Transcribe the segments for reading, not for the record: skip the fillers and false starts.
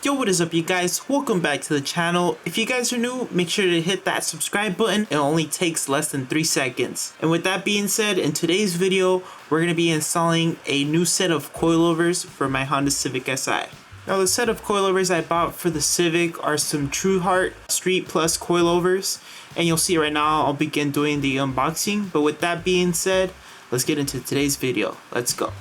Yo, what is up you guys? Welcome back to the channel. If you guys are new, make sure to hit that subscribe button. It only takes less than 3 seconds. And with that being said, in today's video, we're going to be installing a new set of coilovers for my Honda Civic Si. Now the set of coilovers I bought for the Civic are some TruHart Street Plus coilovers. And you'll see right now I'll begin doing the unboxing. But with that being said, let's get into today's video. Let's go.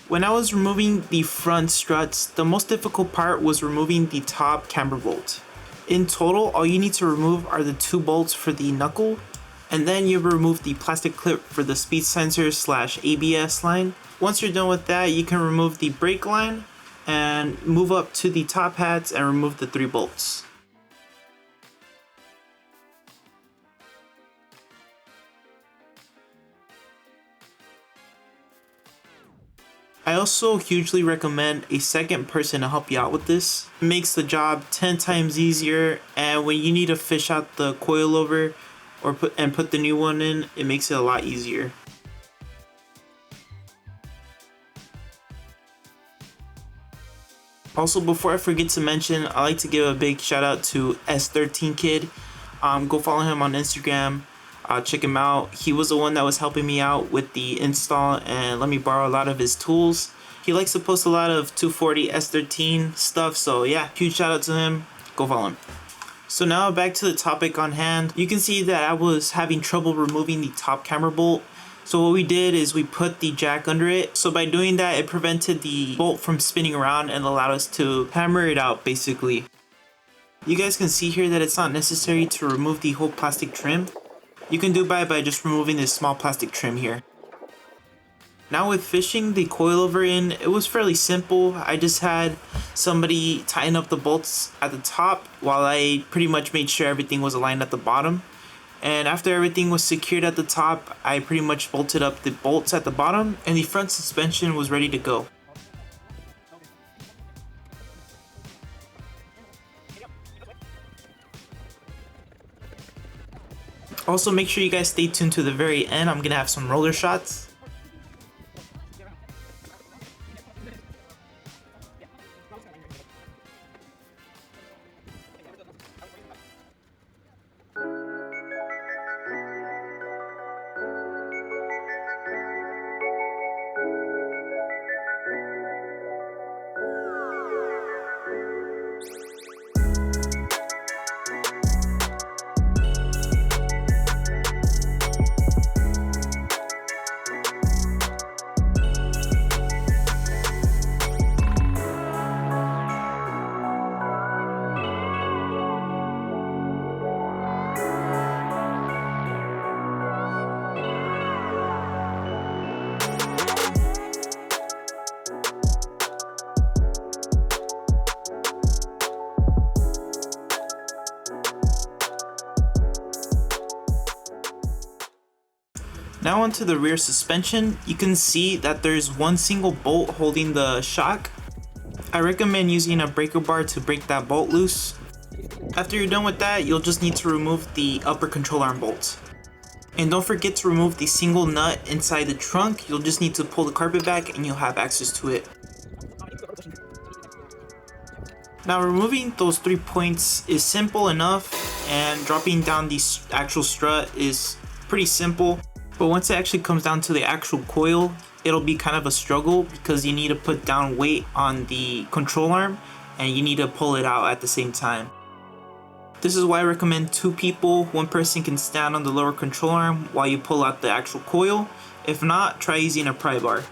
When I was removing the front struts, the most difficult part was removing the top camber bolt. In total, all you need to remove are the 2 bolts for the knuckle, and then you remove the plastic clip for the speed sensor / ABS line. Once you're done with that, you can remove the brake line and move up to the top hats and remove the 3 bolts. I also hugely recommend a second person to help you out with this. It makes the job 10 times easier, and when you need to fish out the coilover or put the new one in, it makes it a lot easier. Also, before I forget to mention, I like to give a big shout out to S13 Kid. Go follow him on Instagram. Check him out. He was the one that was helping me out with the install and let me borrow a lot of his tools. He likes to post a lot of 240 S13 stuff, so yeah, huge shout out to him. Go follow him. So now back to the topic on hand. You can see that I was having trouble removing the top camber bolt. So what we did is we put the jack under it. So by doing that, it prevented the bolt from spinning around and allowed us to hammer it out basically. You guys can see here that it's not necessary to remove the whole plastic trim. You can do by just removing this small plastic trim here. Now with fishing the coilover in, it was fairly simple. I just had somebody tighten up the bolts at the top while I pretty much made sure everything was aligned at the bottom. And after everything was secured at the top, I pretty much bolted up the bolts at the bottom and the front suspension was ready to go. Also, make sure you guys stay tuned to the very end. I'm gonna have some roller shots. Now onto the rear suspension. You can see that there's one single bolt holding the shock. I recommend using a breaker bar to break that bolt loose. After you're done with that, you'll just need to remove the upper control arm bolt. And don't forget to remove the single nut inside the trunk. You'll just need to pull the carpet back and you'll have access to it. Now removing those 3 points is simple enough, and dropping down the actual strut is pretty simple. But once it actually comes down to the actual coil, it'll be kind of a struggle because you need to put down weight on the control arm and you need to pull it out at the same time. This is why I recommend 2 people. One person can stand on the lower control arm while you pull out the actual coil. If not, try using a pry bar.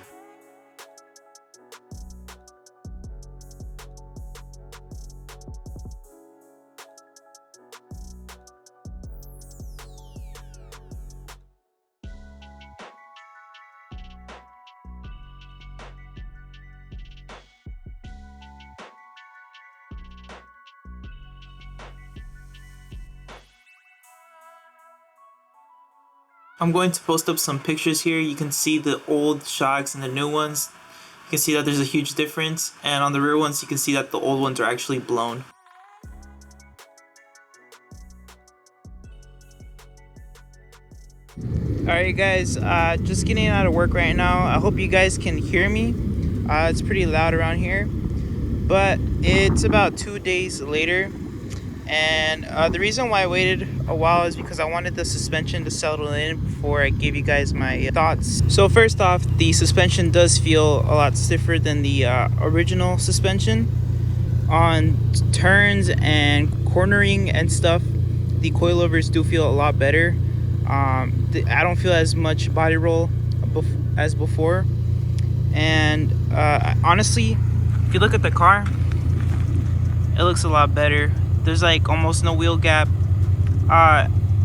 I'm going to post up some pictures here. You can see the old shocks and the new ones. You can see that there's a huge difference, and on the rear ones you can see that the old ones are actually blown. Alright guys, just getting out of work right now. I hope you guys can hear me. It's pretty loud around here, but it's about 2 days later, and the reason why I waited a while is because I wanted the suspension to settle in before I gave you guys my thoughts. So first off, the suspension does feel a lot stiffer than the original suspension. On turns and cornering and stuff, the coilovers do feel a lot better. I don't feel as much body roll as before, and honestly, if you look at the car, it looks a lot better. There's like almost no wheel gap.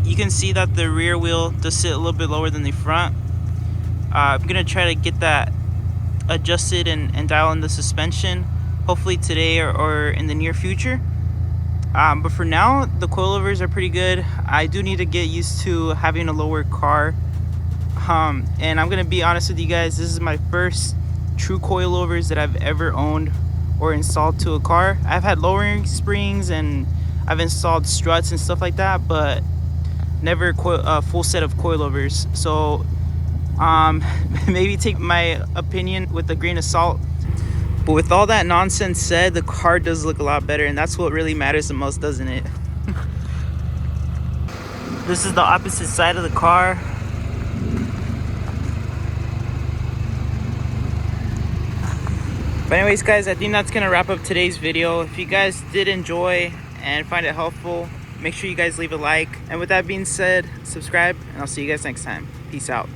You can see that the rear wheel does sit a little bit lower than the front. I'm gonna try to get that adjusted and dial in the suspension, hopefully today or in the near future. But for now, the coilovers are pretty good. I do need to get used to having a lower car. And I'm gonna be honest with you guys, this is my first true coilovers that I've ever owned or installed to a car. I've had lowering springs and I've installed struts and stuff like that, but never a full set of coilovers. So maybe take my opinion with a grain of salt. But with all that nonsense said, the car does look a lot better, and that's what really matters the most, doesn't it? This is the opposite side of the car. But anyways guys, I think that's gonna wrap up today's video. If you guys did enjoy and find it helpful, make sure you guys leave a like. And with that being said, subscribe, and I'll see you guys next time. Peace out.